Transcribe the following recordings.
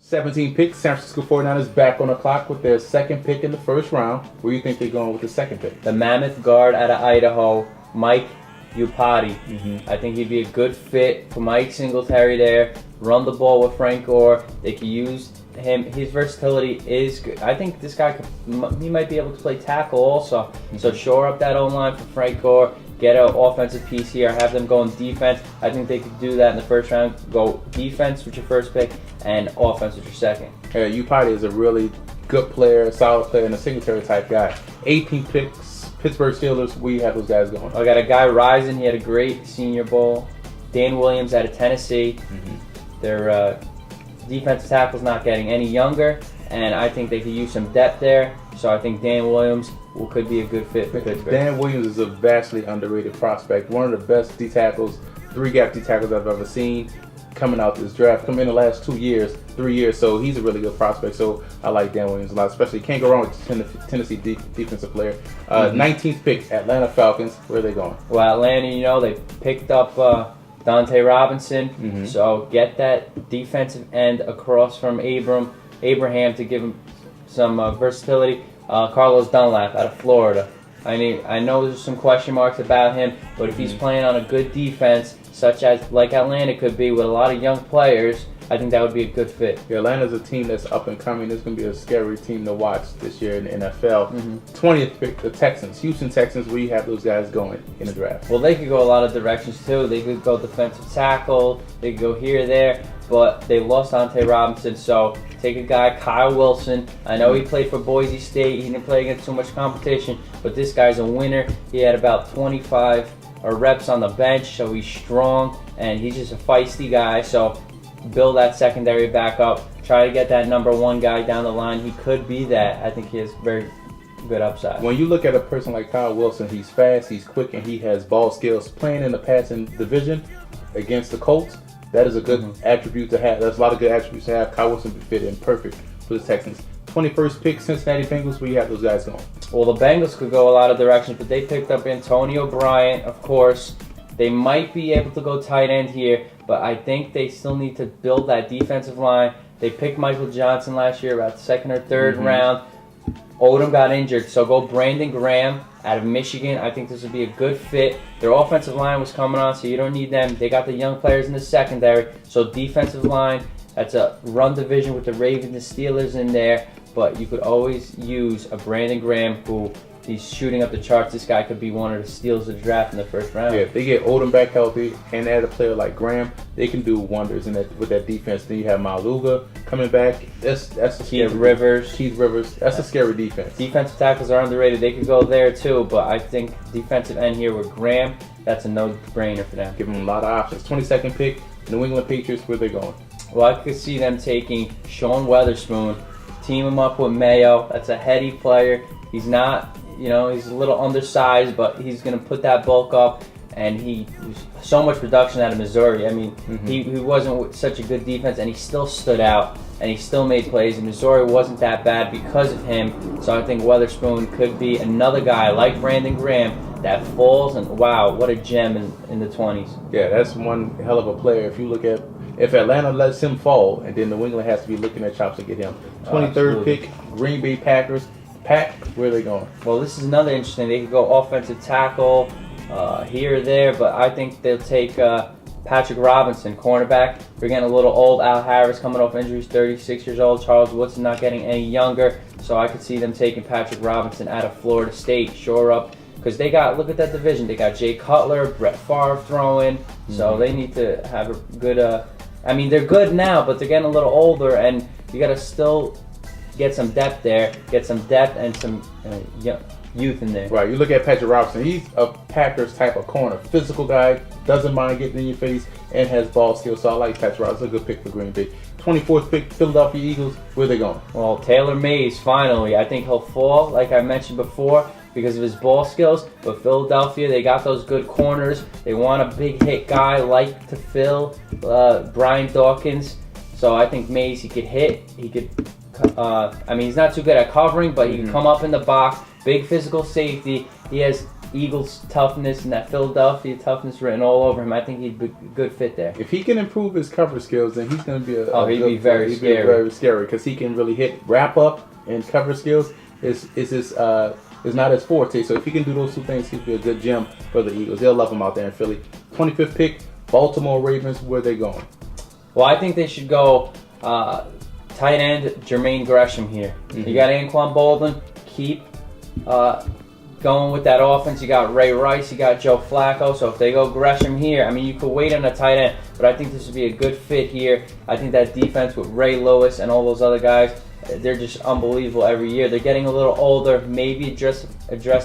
17 pick, San Francisco 49ers back on the clock with their second pick in the first round. Where do you think they're going with the second pick? The mammoth guard out of Idaho, Mike Iupati. I think he'd be a good fit for Mike Singletary there. Run the ball with Frank Gore. They could use him. His versatility is good. I think this guy he might be able to play tackle also. So shore up that O-line for Frank Gore. Get an offensive piece here. Have them go on defense. I think they could do that in the first round. Go defense with your first pick and offense with your second. Iupati is a really good player, solid player, and a Singletary type guy. 18 picks, Pittsburgh Steelers. Where you have those guys going? I got a guy rising. He had a great Senior Bowl. Dan Williams out of Tennessee. Their defensive tackle's not getting any younger, and I think they could use some depth there. So I think Dan Williams could be a good fit for Pittsburgh. Dan Williams is a vastly underrated prospect. One of the best D tackles, three-gap D tackles I've ever seen coming out this draft. Come in the last 3 years. So he's a really good prospect. So I like Dan Williams a lot, especially can't go wrong with Tennessee defensive player. 19th pick, Atlanta Falcons. Where are they going? Well, Atlanta, they picked up Dante Robinson. So get that defensive end across from Abraham to give him some versatility. Carlos Dunlap out of Florida. I know there's some question marks about him, but if he's playing on a good defense, such as like Atlanta could be with a lot of young players, I think that would be a good fit. Yeah, Atlanta's a team that's up and coming. It's going to be a scary team to watch this year in the NFL. 20th pick, the Texans. Houston Texans, where you have those guys going in the draft? Well, they could go a lot of directions too. They could go defensive tackle. They could go here, there. But they lost Dante Robinson, so take a guy, Kyle Wilson. I know he played for Boise State. He didn't play against too much competition, but this guy's a winner. He had about 25 reps on the bench, so he's strong, and he's just a feisty guy. So build that secondary back up. Try to get that number one guy down the line. He could be that. I think he has very good upside. When you look at a person like Kyle Wilson, he's fast, he's quick, and he has ball skills. Playing in the passing division against the Colts, that is a good attribute to have. There's a lot of good attributes to have. Kyle Wilson would fit in perfect for the Texans. 21st pick, Cincinnati Bengals. Where you have those guys going? Well, the Bengals could go a lot of directions, but they picked up Antonio Bryant, of course. They might be able to go tight end here, but I think they still need to build that defensive line. They picked Michael Johnson last year, about the second or third round. Odom got injured, so go Brandon Graham out of Michigan. I think this would be a good fit. Their offensive line was coming on, so you don't need them. They got the young players in the secondary, so defensive line, that's a run division with the Ravens and Steelers in there, but you could always use a Brandon Graham who he's shooting up the charts. This guy could be one of the steals of the draft in the first round. Yeah, if they get Odom back healthy and add a player like Graham, they can do wonders with that defense. Then you have Maluga coming back. That's a scary Keith Rivers. That's a scary defense. Defensive tackles are underrated. They could go there too, but I think defensive end here with Graham, that's a no-brainer for them. Give them a lot of options. 22nd pick, New England Patriots. Where they going? Well, I could see them taking Sean Weatherspoon, team him up with Mayo. That's a heady player. He's not, he's a little undersized, but he's going to put that bulk up. And he was so much production out of Missouri. I mean, he wasn't such a good defense, and he still stood out, and he still made plays. And Missouri wasn't that bad because of him. So I think Weatherspoon could be another guy like Brandon Graham that falls, and wow, what a gem in the 20s. Yeah, that's one hell of a player. If you look at, if Atlanta lets him fall, and then New England has to be looking at chops to get him. 23rd pick, Green Bay Packers. Pack, where are they going? Well, this is another interesting. They could go offensive tackle here or there, but I think they'll take Patrick Robinson, cornerback. They're getting a little old. Al Harris coming off injuries, 36 years old. Charles Woodson not getting any younger, so I could see them taking Patrick Robinson out of Florida State, shore up. Because they got, look at that division. They got Jay Cutler, Brett Favre throwing, so they need to have a good. I mean, they're good now, but they're getting a little older, and you got to still get some depth there, and some youth in there. Right. You look at Patrick Robinson. He's a Packers type of corner, physical guy, doesn't mind getting in your face, and has ball skills. So I like Patrick Robinson. A good pick for Green Bay. 24th pick, Philadelphia Eagles. Where are they going? Well, Taylor Mays finally. I think he'll fall, like I mentioned before, because of his ball skills. But Philadelphia, they got those good corners. They want a big hit guy like to fill Brian Dawkins. So I think Mays, he could hit. He could. He's not too good at covering, but he can come up in the box. Big physical safety. He has Eagles toughness and that Philadelphia toughness written all over him. I think he'd be a good fit there. If he can improve his cover skills, then he's going to be he'd be very scary because he can really hit wrap up and cover skills. Is not his forte. So if he can do those two things, he'd be a good gem for the Eagles. They'll love him out there in Philly. 25th pick, Baltimore Ravens. Where they going? Well, I think they should go tight end Jermaine Gresham here. You got Anquan Boldin. Keep going with that offense. You got Ray Rice. You got Joe Flacco. So if they go Gresham here, I mean, you could wait on a tight end, but I think this would be a good fit here. I think that defense with Ray Lewis and all those other guys, they're just unbelievable every year. They're getting a little older, maybe address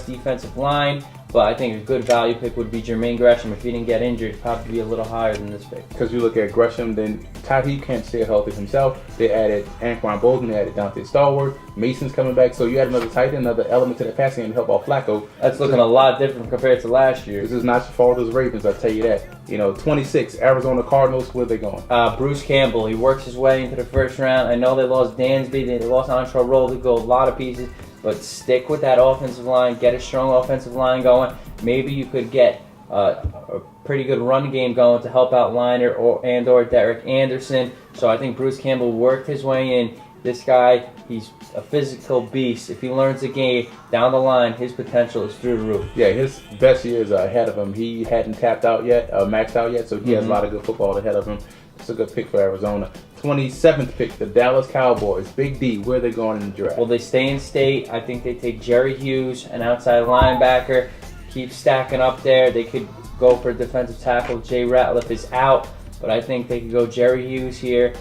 defensive line, but I think a good value pick would be Jermaine Gresham. If he didn't get injured, he'd probably be a little higher than this pick. Because you look at Gresham, then Tyree can't stay healthy himself. They added Anquan Boldin, they added Dante Stallworth, Mason's coming back, so you add another tight end, another element to the passing game to help out Flacco. That's looking a lot different compared to last year. This is not your fault as Ravens, I'll tell you that. 26, Arizona Cardinals, where they going? Bruce Campbell, he works his way into the first round. I know they lost Dansby, they lost Antrell Roll, they go a lot of pieces, but stick with that offensive line, get a strong offensive line going. Maybe you could get a pretty good run game going to help out Liner or Derek Anderson. So I think Bruce Campbell worked his way in. This guy, he's a physical beast. If he learns the game down the line, his potential is through the roof. Yeah, his best years are ahead of him. He hadn't maxed out yet, so he has a lot of good football ahead of him. It's a good pick for Arizona. 27th pick, the Dallas Cowboys. Big D, where are they going in the draft? Well, they stay in state. I think they take Jerry Hughes, an outside linebacker. Keep stacking up there. They could go for defensive tackle. Jay Ratliff is out, but I think they could go Jerry Hughes here.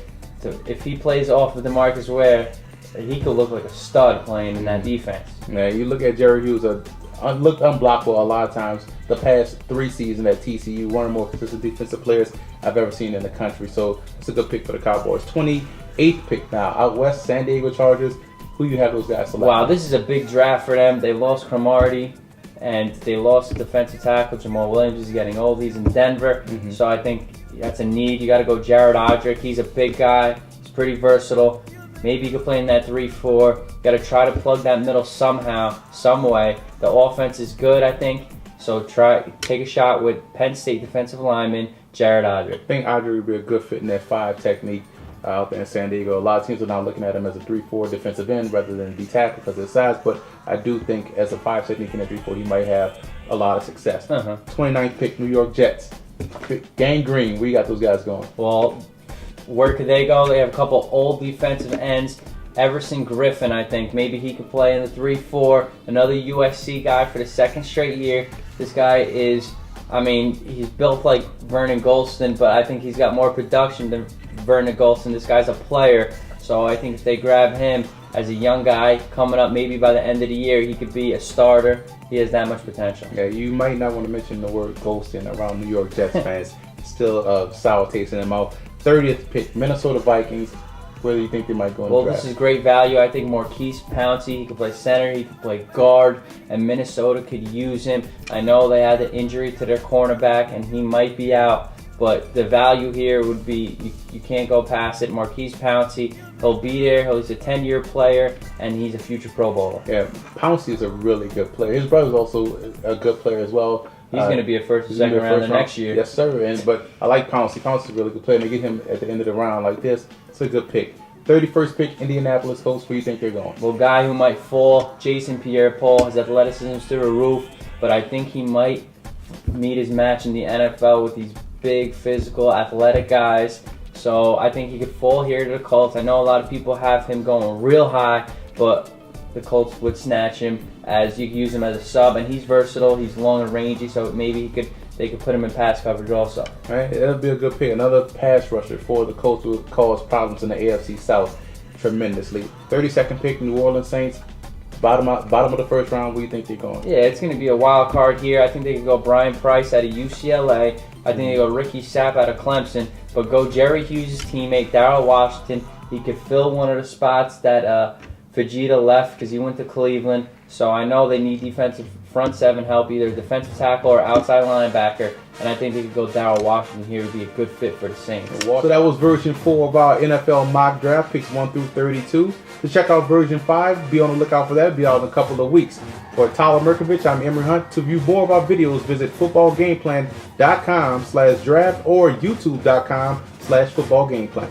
If he plays off of DeMarcus Ware, he could look like a stud playing in that defense. Yeah, you look at Jerry Hughes, looked unblockable a lot of times the past 3 seasons at TCU. One of the more consistent defensive players I've ever seen in the country. So it's a good pick for the Cowboys. 28th pick now, out west, San Diego Chargers. Who you have those guys select? Wow, this is a big draft for them. They lost Cromartie, and they lost defensive tackle. Jamal Williams is getting old. He's in Denver. So I think that's a need. You got to go Jared Odrick. He's a big guy. He's pretty versatile. Maybe you could play in that 3-4. Got to try to plug that middle somehow, some way. The offense is good, I think. So take a shot with Penn State defensive lineman Jared Odrick. I think Odrick would be a good fit in that 5 technique out there in San Diego. A lot of teams are now looking at him as a 3-4 defensive end rather than a D tackle because of his size. But I do think as a 5 technique in a 3-4, he might have a lot of success. 29th pick, New York Jets. Gang Green, where you got those guys going? Well, where could they go? They have a couple old defensive ends. Everson Griffin, I think. Maybe he could play in the 3-4. Another USC guy for the 2nd straight year. This guy is, he's built like Vernon Golston, but I think he's got more production than Vernon Golston. This guy's a player. So I think if they grab him as a young guy coming up, maybe by the end of the year, he could be a starter. He has that much potential. Yeah, you might not want to mention the word Golston around New York Jets fans. Still a sour taste in their mouth. 30th pick, Minnesota Vikings. Where do you think they might go in the draft? This is great value. I think Marquise Pouncey, he could play center, he could play guard, and Minnesota could use him. I know they had the injury to their cornerback, and he might be out, but the value here would be, you can't go past it. Marquise Pouncey, he'll be there. He's a 10-year player, and he's a future Pro Bowler. Yeah, Pouncey is a really good player. His brother's also a good player as well. He's going to be a first or second round next year. Yes, sir. But I like Pouncey. Pouncey's a really good player. And they get him at the end of the round like this. It's a good pick. 31st pick, Indianapolis Colts. Where do you think they're going? Well, guy who might fall, Jason Pierre-Paul. His athleticism is through the roof. But I think he might meet his match in the NFL with these big, physical, athletic guys. So I think he could fall here to the Colts. I know a lot of people have him going real high, but the Colts would snatch him as you could use him as a sub, and he's versatile. He's long and rangy, so maybe they could put him in pass coverage also. All right, that'll be a good pick. Another pass rusher for the Colts will cause problems in the AFC South tremendously. 32nd pick, New Orleans Saints. Bottom of the first round. Where do you think they're going? Yeah, it's going to be a wild card here. I think they could go Brian Price out of UCLA. I think they go Ricky Sapp out of Clemson, but go Jerry Hughes' teammate Darryl Washington. He could fill one of the spots that Vegeta left because he went to Cleveland. So I know they need defensive front seven help, either defensive tackle or outside linebacker. And I think they could go Darryl Washington here would be a good fit for the Saints. So that was version 4 of our NFL mock draft, picks 1 through 32. To check out version 5, be on the lookout for that. It'll be out in a couple of weeks. For Tyler Merkovich, I'm Emory Hunt. To view more of our videos, visit footballgameplan.com/draft or youtube.com/footballgameplan.